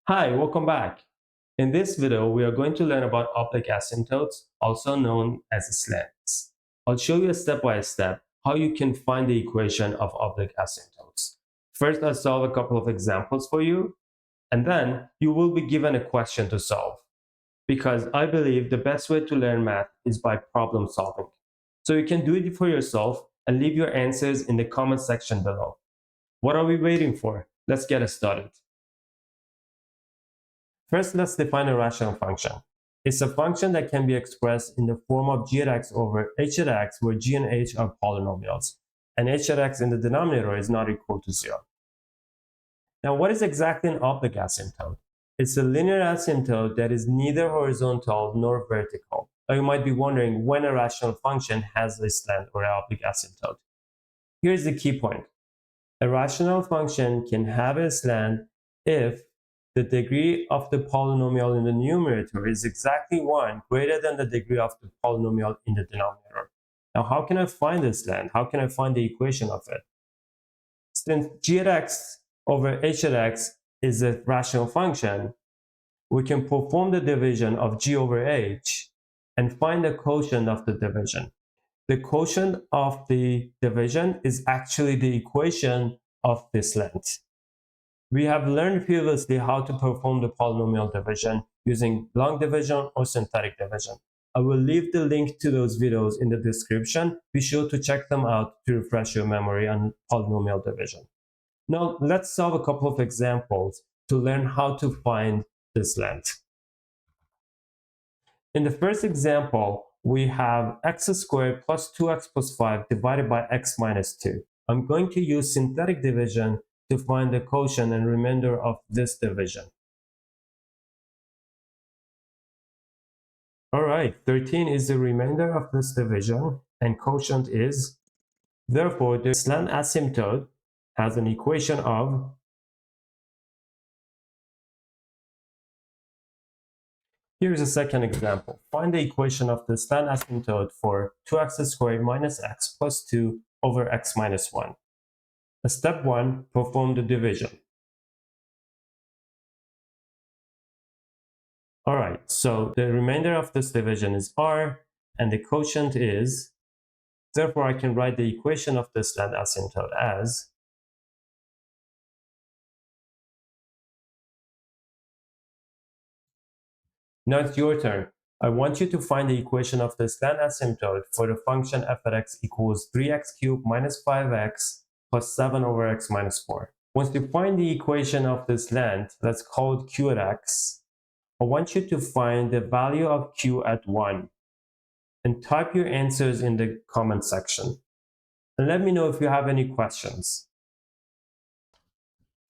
Hi, welcome back. In this video, we are going to learn about oblique asymptotes, also known as slants. I'll show you step by step how you can find the equation of oblique asymptotes. First, I'll solve a couple of examples for you, and then you will be given a question to solve. Because I believe the best way to learn math is by problem solving. So you can do it for yourself and leave your answers in the comment section below. What are we waiting for? Let's get started. First, let's define a rational function. It's a function that can be expressed in the form of g at x over h at x, where g and h are polynomials, and h at x in the denominator is not equal to 0. Now, what is exactly an oblique asymptote? It's a linear asymptote that is neither horizontal nor vertical. Now, you might be wondering when a rational function has a slant or an oblique asymptote. Here's the key point. A rational function can have a slant if the degree of the polynomial in the numerator is exactly 1 greater than the degree of the polynomial in the denominator. Now, how can I find this slant? How can I find the equation of it? Since g at x over h at x is a rational function, we can perform the division of g over h and find the quotient of the division. The quotient of the division is actually the equation of this slant. We have learned previously how to perform the polynomial division using long division or synthetic division. I will leave the link to those videos in the description. Be sure to check them out to refresh your memory on polynomial division. Now, let's solve a couple of examples to learn how to find this length. In the first example, we have x squared plus 2x plus 5 divided by x minus 2. I'm going to use synthetic division to find the quotient and remainder of this division. All right, 13 is the remainder of this division, and quotient is, therefore, the slant asymptote has an equation of Here's a second example. Find the equation of the slant asymptote for 2x squared minus x plus 2 over x minus 1. Step 1, perform the division. Alright, so the remainder of this division is r, and the quotient is, therefore I can write the equation of the slant asymptote as Now it's your turn. I want you to find the equation of the slant asymptote for the function f at x equals 3x cubed minus 5x plus 7 over x minus 4. Once you find the equation of this slant, let's call it q at x, I want you to find the value of q at 1 and type your answers in the comment section. And let me know if you have any questions.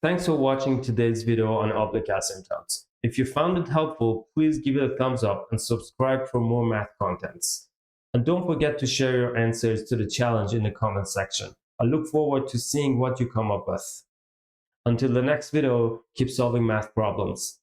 Thanks for watching today's video on oblique asymptotes. If you found it helpful, please give it a thumbs up and subscribe for more math contents. And don't forget to share your answers to the challenge in the comment section. I look forward to seeing what you come up with. Until the next video, keep solving math problems.